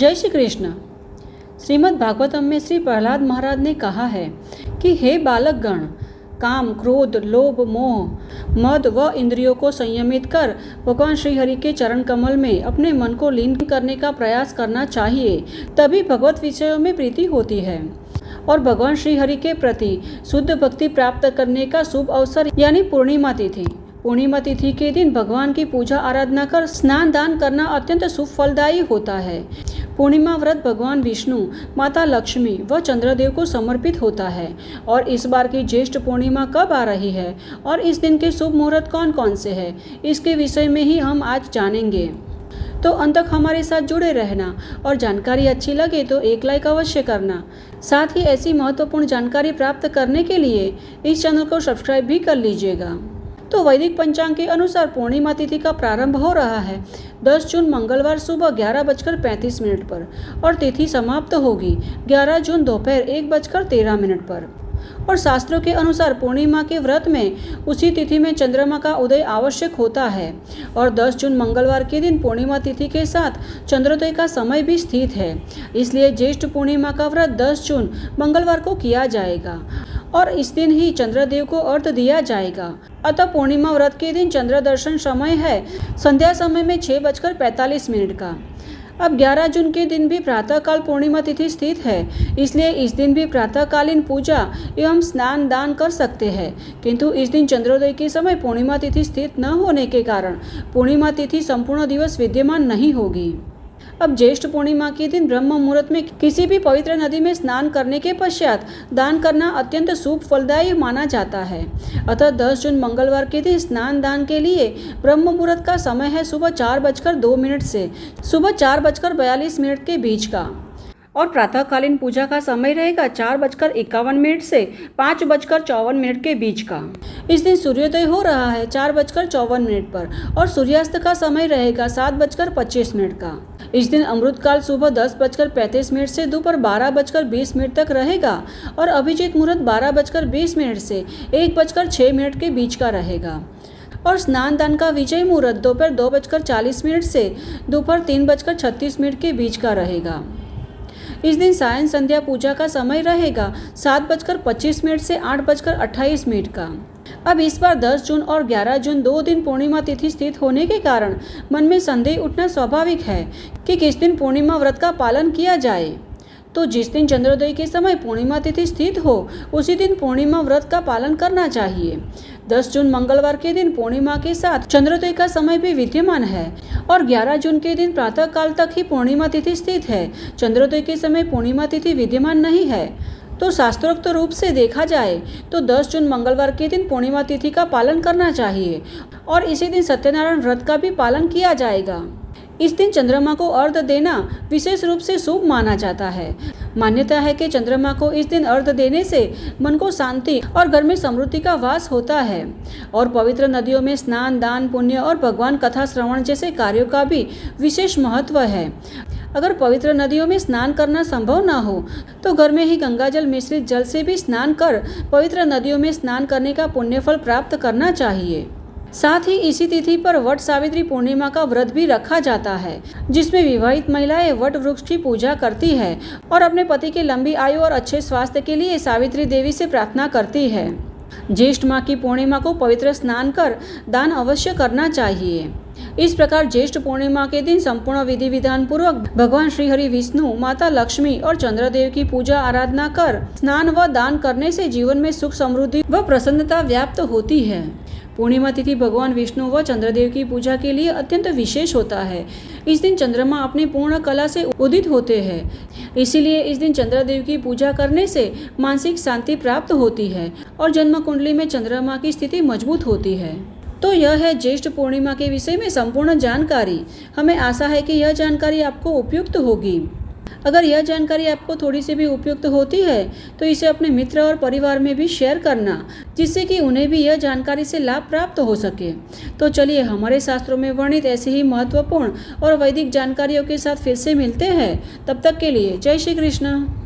जय श्री कृष्ण। श्रीमद् भागवतम में श्री प्रहलाद महाराज ने कहा है कि हे बालक गण, काम, क्रोध, लोभ, मोह, मद व इंद्रियों को संयमित कर भगवान श्री हरि के चरण कमल में अपने मन को लीन करने का प्रयास करना चाहिए। तभी भगवत विषयों में प्रीति होती है और भगवान श्री हरि के प्रति शुद्ध भक्ति प्राप्त करने का शुभ अवसर यानी पूर्णिमा तिथि के दिन भगवान की पूजा आराधना कर स्नान दान करना अत्यंत शुभ फलदायी होता है। पूर्णिमा व्रत भगवान विष्णु, माता लक्ष्मी व चंद्रदेव को समर्पित होता है। और इस बार की ज्येष्ठ पूर्णिमा कब आ रही है और इस दिन के शुभ मुहूर्त कौन कौन से हैं, इसके विषय में ही हम आज जानेंगे। तो अंत तक हमारे साथ जुड़े रहना और जानकारी अच्छी लगे तो एक लाइक अवश्य करना। साथ ही ऐसी महत्वपूर्ण जानकारी प्राप्त करने के लिए इस चैनल को सब्सक्राइब भी कर लीजिएगा। तो वैदिक पंचांग के अनुसार पूर्णिमा तिथि का प्रारंभ हो रहा है 10 जून मंगलवार सुबह 11:35 पर और तिथि समाप्त होगी 11 जून दोपहर 1:13 पर। और शास्त्रों के अनुसार पूर्णिमा के व्रत में उसी तिथि में चंद्रमा का उदय आवश्यक होता है और 10 जून मंगलवार के दिन पूर्णिमा तिथि के साथ चंद्रोदय का समय भी स्थित है। इसलिए ज्येष्ठ पूर्णिमा का व्रत 10 जून मंगलवार को किया जाएगा और इस दिन ही चंद्रदेव को अर्घ्य दिया जाएगा। अतः पूर्णिमा व्रत के दिन चंद्र दर्शन समय है संध्या समय में 6:45 का। अब 11 जून के दिन भी प्रातःकाल पूर्णिमा तिथि स्थित है, इसलिए इस दिन भी प्रातःकालीन पूजा एवं स्नान दान कर सकते हैं। किंतु इस दिन चंद्रोदय के समय पूर्णिमा तिथि स्थित न होने के कारण पूर्णिमा तिथि संपूर्ण दिवस विद्यमान नहीं होगी। अब ज्येष्ठ पूर्णिमा के दिन ब्रह्म मुहूर्त में किसी भी पवित्र नदी में स्नान करने के पश्चात दान करना अत्यंत शुभ फलदायी माना जाता है। अतः 10 जून मंगलवार के दिन स्नान दान के लिए ब्रह्म मुहूर्त का समय है सुबह 4:02 से सुबह 4:42 के बीच का और प्रातःकालीन पूजा का समय रहेगा 4:51 से 5:54 के बीच का। इस दिन सूर्योदय हो रहा है 4:54 पर और सूर्यास्त का समय रहेगा 7:25 का। इस दिन अमृतकाल सुबह 10:35 से दोपहर 12:20 तक रहेगा और अभिजीत मुहूर्त 12:20 से 1:06 के बीच का रहेगा और स्नान दान का विजय मुहूर्त दोपहर 2:40 से दोपहर 3:36 के बीच का रहेगा। इस दिन सायं संध्या पूजा का समय रहेगा 7:25 से 8:28 का। अब इस बार 10 जून और 11 जून 2 दिन पूर्णिमा तिथि स्थित होने के कारण मन में संदेह उठना स्वाभाविक है कि किस दिन पूर्णिमा व्रत का पालन किया जाए। तो जिस दिन चंद्रोदय के समय पूर्णिमा तिथि स्थित हो उसी दिन पूर्णिमा व्रत का पालन करना चाहिए। 10 जून मंगलवार के दिन पूर्णिमा के साथ चंद्रोदय का समय भी विद्यमान है और 11 जून के दिन प्रातः काल तक ही पूर्णिमा तिथि स्थित है। चंद्रोदय के समय पूर्णिमा तिथि विद्यमान नहीं है। तो शास्त्रोक्त रूप से देखा जाए तो 10 जून मंगलवार के दिन पूर्णिमा तिथि का पालन करना चाहिए और इसी दिन सत्यनारायण व्रत का भी पालन किया जाएगा। इस दिन चंद्रमा को अर्घ्य देना विशेष रूप से शुभ माना जाता है। मान्यता है कि चंद्रमा को इस दिन अर्घ्य देने से मन को शांति और घर में समृद्धि का वास होता है और पवित्र नदियों में स्नान दान पुण्य और भगवान कथा श्रवण जैसे कार्यों का भी विशेष महत्व है। अगर पवित्र नदियों में स्नान करना संभव ना हो तो घर में ही गंगाजल मिश्रित जल से भी स्नान कर पवित्र नदियों में स्नान करने का पुण्यफल प्राप्त करना चाहिए। साथ ही इसी तिथि पर वट सावित्री पूर्णिमा का व्रत भी रखा जाता है, जिसमें विवाहित महिलाएं वट वृक्ष की पूजा करती है और अपने पति की लंबी आयु और अच्छे स्वास्थ्य के लिए सावित्री देवी से प्रार्थना करती है। ज्येष्ठ माह की पूर्णिमा को पवित्र स्नान कर दान अवश्य करना चाहिए। इस प्रकार ज्येष्ठ पूर्णिमा के दिन संपूर्ण विधि विधान पूर्वक भगवान श्री हरि विष्णु, माता लक्ष्मी और चंद्रदेव की पूजा आराधना कर स्नान व दान करने से जीवन में सुख समृद्धि व प्रसन्नता व्याप्त होती है। पूर्णिमा तिथि भगवान विष्णु व चंद्रदेव की पूजा के लिए अत्यंत विशेष होता है। इस दिन चंद्रमा अपनी पूर्ण कला से उदित होते हैं, इसीलिए इस दिन चंद्रदेव की पूजा करने से मानसिक शांति प्राप्त होती है और जन्म कुंडली में चंद्रमा की स्थिति मजबूत होती है। तो यह है ज्येष्ठ पूर्णिमा के विषय में संपूर्ण जानकारी। हमें आशा है कि यह जानकारी आपको उपयुक्त होगी। अगर यह जानकारी आपको थोड़ी सी भी उपयुक्त होती है तो इसे अपने मित्र और परिवार में भी शेयर करना, जिससे कि उन्हें भी यह जानकारी से लाभ प्राप्त हो सके। तो चलिए हमारे शास्त्रों में वर्णित ऐसे ही महत्वपूर्ण और वैदिक जानकारियों के साथ फिर से मिलते हैं। तब तक के लिए जय श्री कृष्ण।